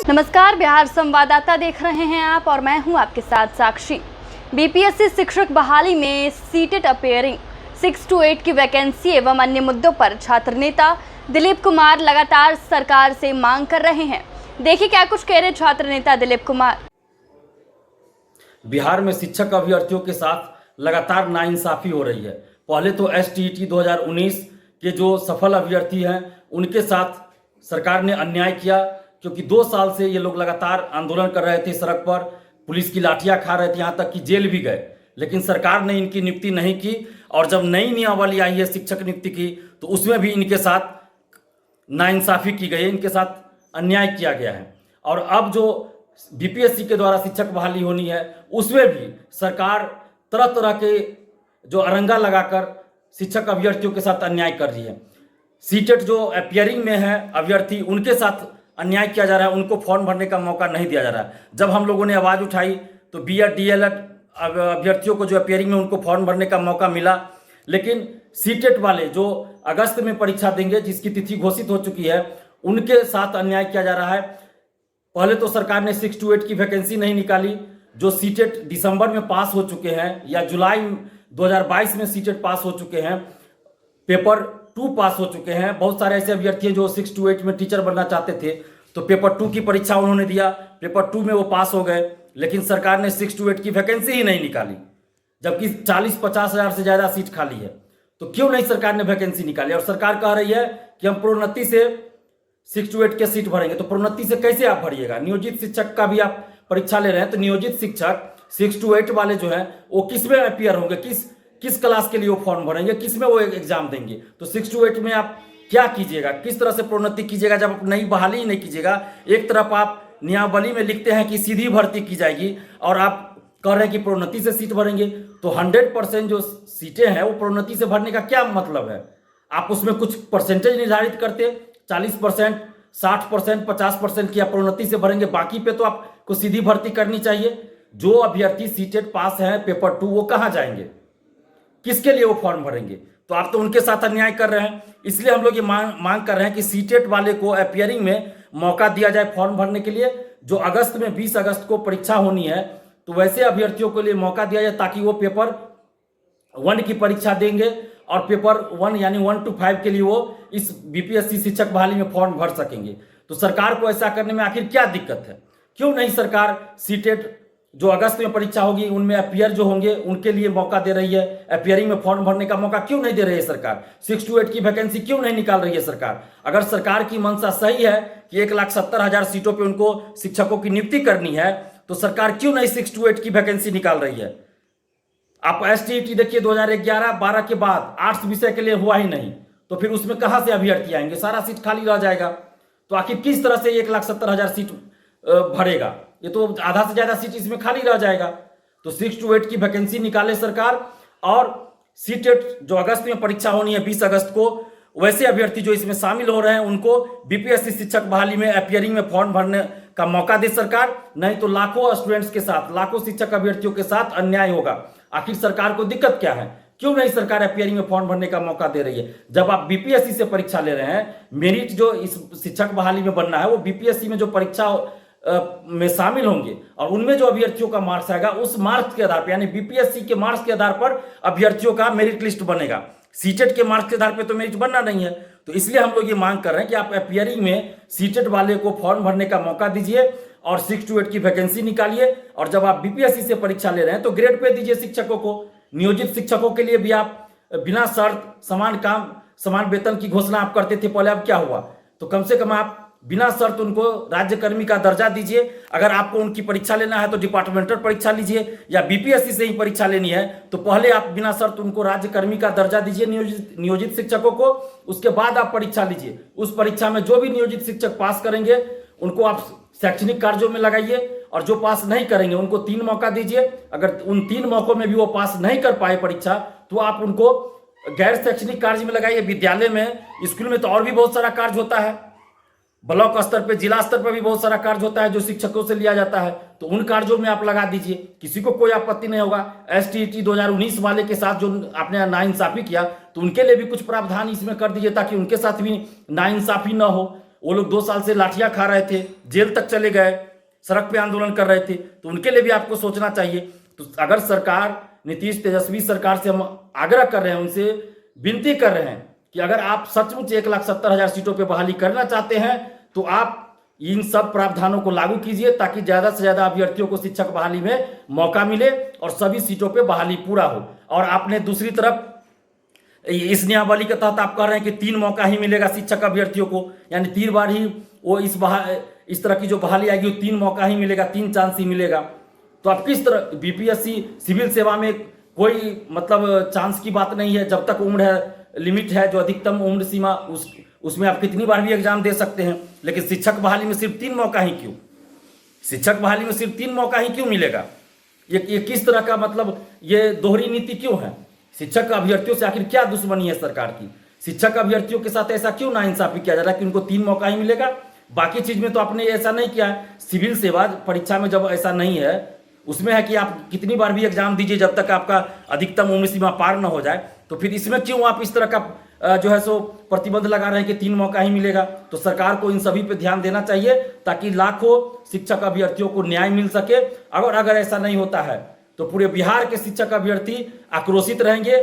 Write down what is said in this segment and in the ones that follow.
नमस्कार, बिहार संवाददाता देख रहे हैं आप और मैं हूं आपके साथ साक्षी। बीपीएससी शिक्षक बहाली में सीटेट अपेयरिंग 6 to 8 की वैकेंसी एवं अन्य मुद्दों पर छात्र नेता दिलीप कुमार लगातार सरकार से मांग कर रहे हैं। देखिए क्या कुछ कह रहे छात्र नेता दिलीप कुमार। बिहार में शिक्षक अभ्यर्थियों के साथ लगातार नाइंसाफी हो रही है। पहले तो एसटीईटी 2019 के जो सफल अभ्यर्थी हैं उनके साथ सरकार ने अन्याय किया, क्योंकि 2 साल से ये लोग लगातार आंदोलन कर रहे थे, सड़क पर पुलिस की लाठियां खा रहे थे, यहाँ तक कि जेल भी गए, लेकिन सरकार ने इनकी नियुक्ति नहीं की। और जब नई नियमावली आई है शिक्षक नियुक्ति की, तो उसमें भी इनके साथ नाइंसाफी की गई है, इनके साथ अन्याय किया गया है। और अब जो बीपीएससी के द्वारा शिक्षक बहाली होनी है, उसमें भी सरकार तरह तरह के जो अरंगा लगाकर शिक्षक अभ्यर्थियों के साथ अन्याय कर रही है। सीटेट जो अपियरिंग में है अभ्यर्थी, उनके साथ अन्याय किया जा रहा है, उनको फॉर्म भरने का मौका नहीं दिया जा रहा है। जब हम लोगों ने आवाज़ उठाई तो बीएड डीएलएड अभ्यर्थियों को जो अपियरिंग में उनको फॉर्म भरने का मौका मिला, लेकिन सीटेट वाले जो अगस्त में परीक्षा देंगे, जिसकी तिथि घोषित हो चुकी है, उनके साथ अन्याय किया जा रहा है। पहले तो सरकार ने 6 to 8 की वैकेंसी नहीं निकाली। जो सीटेट दिसंबर में पास हो चुके हैं या जुलाई 2022 में सीटेट पास हो चुके हैं, पेपर 2 पास हो चुके हैं। बहुत सारे ऐसे अभ्यर्थी हैं जो 6 to 8 में टीचर बनना चाहते थे, तो पेपर 2 की परीक्षा उन्होंने दिया, पेपर 2 में वो पास हो गए, लेकिन सरकार ने 6 to 8 की वैकेंसी ही नहीं निकाली, जबकि 40-50 हज़ार से ज़्यादा सीट खाली है। तो क्यों नहीं सरकार ने वैकेंसी निकाली? और सरकार कह रही है कि हम प्रोन्नति से 6 to 8 के सीट भरेंगे। तो प्रोन्नति से कैसे आप भरिएगा? नियोजित शिक्षक का भी आप परीक्षा ले रहे हैं, तो नियोजित शिक्षक 6 to 8 वाले जो हैं वो किस में अपियर होंगे, किस क्लास के लिए वो फॉर्म भरेंगे, किस में वो एग्जाम देंगे? तो 6 to 8 में आप क्या कीजिएगा, किस तरह से प्रोन्नति कीजिएगा जब आप नई बहाली ही नहीं कीजिएगा? एक तरफ आप नियमावली में लिखते हैं कि सीधी भर्ती की जाएगी और आप कह रहे हैं कि प्रोन्नति से सीट भरेंगे। तो 100% जो सीटें हैं वो प्रोन्नति से भरने का क्या मतलब है? आप उसमें कुछ परसेंटेज निर्धारित करते, 40%, 60%, 50% की आप प्रोन्नति से भरेंगे, बाकी पे तो आपको सीधी भर्ती करनी चाहिए। जो अभ्यर्थी सीटेट पास हैं पेपर 2, वो कहाँ जाएंगे, किसके लिए वो फॉर्म भरेंगे? तो आप तो उनके साथ अन्याय कर रहे हैं। इसलिए हम लोग ये मांग कर रहे हैं कि सीटेट वाले को अपियरिंग में मौका दिया जाए फॉर्म भरने के लिए। जो अगस्त में 20 अगस्त को परीक्षा होनी है, तो वैसे अभ्यर्थियों के लिए मौका दिया जाए ताकि वो पेपर 1 की परीक्षा देंगे और पेपर 1 यानी 1 to 5 के लिए वो इस बीपीएससी शिक्षक बहाली में फॉर्म भर सकेंगे। तो सरकार को ऐसा करने में आखिर क्या दिक्कत है? क्यों नहीं सरकार सीटेट जो अगस्त में परीक्षा होगी उनमें अपियर जो होंगे उनके लिए मौका दे रही है? अपियरिंग में फॉर्म भरने का मौका क्यों नहीं दे रही है सरकार? 6 to 8 की वैकेंसी क्यों नहीं निकाल रही है सरकार? अगर सरकार की मंशा सही है कि 1,70,000 सीटों पे उनको शिक्षकों की नियुक्ति करनी है, तो सरकार क्यों नहीं 6 to 8 की वैकेंसी निकाल रही है? आप एसटीईटी देखिए 2011-12 के बाद आर्ट्स विषय के लिए हुआ ही नहीं, तो फिर उसमें कहाँ से अभ्यर्थी आएंगे? सारा सीट खाली रह जाएगा। तो आखिर किस तरह से 1,70,000 सीट भरेगा? ये तो आधा से ज्यादा सीट इसमें खाली रह जाएगा। तो 6 to 8 की वैकेंसी निकाले सरकार, और सीटेट जो अगस्त में परीक्षा होनी है 20 अगस्त को, वैसे अभ्यर्थी जो इसमें शामिल हो रहे हैं उनको बीपीएससी शिक्षक बहाली में अपियरिंग में फॉर्म भरने का मौका दे सरकार। नहीं तो लाखों स्टूडेंट्स के साथ, लाखों शिक्षक अभ्यर्थियों के साथ अन्याय होगा। आखिर सरकार को दिक्कत क्या है? क्यों नहीं सरकार अपियरिंग में फॉर्म भरने का मौका दे रही है? जब आप बीपीएससी से परीक्षा ले रहे हैं, मेरिट जो इस शिक्षक बहाली में बनना है वो बीपीएससी में जो परीक्षा में शामिल होंगे और उनमें जो अभ्यर्थियों का मार्क्स आएगा उस मार्क्स के आधार पर, यानी बीपीएससी के मार्क्स के आधार पर अभ्यर्थियों का मेरिट लिस्ट बनेगा। सीटेट के मार्क्स के आधार पर तो मेरिट बनना नहीं है। तो इसलिए हम लोग ये मांग कर रहे हैं कि आप अपियरिंग में सीटेट वाले को फॉर्म भरने का मौका दीजिए और 6 to 8 की वैकेंसी निकालिए। और जब आप बीपीएससी से परीक्षा ले रहे हैं तो ग्रेड पे दीजिए शिक्षकों को। नियोजित शिक्षकों के लिए भी आप बिना शर्त समान काम समान वेतन की घोषणा आप करते थे पहले, अब क्या हुआ? तो कम से कम आप बिना शर्त उनको राज्यकर्मी का दर्जा दीजिए। अगर आपको उनकी परीक्षा लेना है तो डिपार्टमेंटल परीक्षा लीजिए, या बीपीएससी से ही परीक्षा लेनी है तो पहले आप बिना शर्त उनको राज्यकर्मी का दर्जा दीजिए नियोजित शिक्षकों को। उसके बाद आप परीक्षा लीजिए। उस परीक्षा में जो भी नियोजित शिक्षक पास करेंगे उनको आप शैक्षणिक कार्यों में लगाइए, और जो पास नहीं करेंगे उनको 3 मौका दीजिए। अगर उन 3 मौकों में भी वो पास नहीं कर पाए परीक्षा, तो आप उनको गैर शैक्षणिक कार्य में लगाइए। विद्यालय में, स्कूल में तो और भी बहुत सारा कार्य होता है, ब्लॉक स्तर पे, जिला स्तर पर भी बहुत सारा कार्य होता है जो शिक्षकों से लिया जाता है, तो उन कार्यों में आप लगा दीजिए, किसी को कोई आपत्ति नहीं होगा। एसटीईटी 2019 वाले के साथ जो आपने नाइंसाफी किया, तो उनके लिए भी कुछ प्रावधान इसमें कर दीजिए ताकि उनके साथ भी नाइंसाफी न हो। वो लोग 2 साल से लाठियां खा रहे थे, जेल तक चले गए, सड़क पे आंदोलन कर रहे थे, तो उनके लिए भी आपको सोचना चाहिए। तो अगर सरकार, नीतीश तेजस्वी सरकार से हम आग्रह कर रहे हैं, उनसे विनती कर रहे हैं कि अगर आप सचमुच 1,70,000 सीटों पे बहाली करना चाहते हैं तो आप इन सब प्रावधानों को लागू कीजिए, ताकि ज़्यादा से ज़्यादा अभ्यर्थियों को शिक्षक बहाली में मौका मिले और सभी सीटों पे बहाली पूरा हो। और आपने दूसरी तरफ इस नियमावली के तहत आप कह रहे हैं कि 3 मौका ही मिलेगा शिक्षक अभ्यर्थियों को, यानी 3 बार ही वो इस तरह की जो बहाली आएगी वो 3 मौका ही मिलेगा, 3 चांस ही मिलेगा। तो आप किस तरह, बीपीएससी सिविल सेवा में कोई मतलब चांस की बात नहीं है, जब तक उम्र है, लिमिट है जो अधिकतम उम्र सीमा, उसमें आप कितनी बार भी एग्जाम दे सकते हैं। लेकिन शिक्षक बहाली में सिर्फ 3 मौका ही क्यों? शिक्षक बहाली में सिर्फ 3 मौका ही क्यों मिलेगा? ये किस तरह का मतलब, ये दोहरी नीति क्यों है? शिक्षक अभ्यर्थियों से आखिर क्या दुश्मनी है सरकार की? शिक्षक अभ्यर्थियों के साथ ऐसा क्यों नाइंसाफी किया जा रहा है कि उनको 3 मौका ही मिलेगा? बाकी चीज में तो आपने ऐसा नहीं किया है। सिविल सेवा परीक्षा में जब ऐसा नहीं है, उसमें है कि आप कितनी बार भी एग्जाम दीजिए जब तक आपका अधिकतम उम्र सीमा पार न हो जाए। तो फिर इसमें क्यों आप इस तरह का जो है सो प्रतिबंध लगा रहे हैं कि 3 मौका ही मिलेगा? तो सरकार को इन सभी पे ध्यान देना चाहिए, ताकि लाखों शिक्षक अभ्यर्थियों को न्याय मिल सके। अगर ऐसा नहीं होता है तो पूरे बिहार के शिक्षक अभ्यर्थी आक्रोशित रहेंगे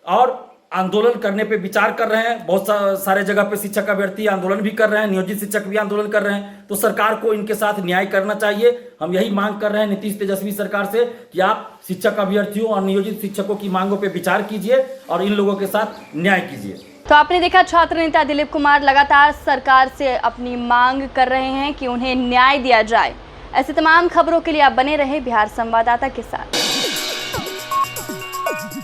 और आंदोलन करने पे विचार कर रहे हैं। बहुत सारे जगह पे शिक्षक अभ्यर्थी आंदोलन भी कर रहे हैं, नियोजित शिक्षक भी आंदोलन कर रहे हैं। तो सरकार को इनके साथ न्याय करना चाहिए। हम यही मांग कर रहे हैं नीतीश तेजस्वी सरकार से कि आप शिक्षक अभ्यर्थियों और नियोजित शिक्षकों की मांगों पे विचार कीजिए और इन लोगों के साथ न्याय कीजिए। तो आपने देखा, छात्र नेता दिलीप कुमार लगातार सरकार से अपनी मांग कर रहे हैं कि उन्हें न्याय दिया जाए। ऐसी तमाम खबरों के लिए आप बने रहे बिहार संवाददाता के साथ।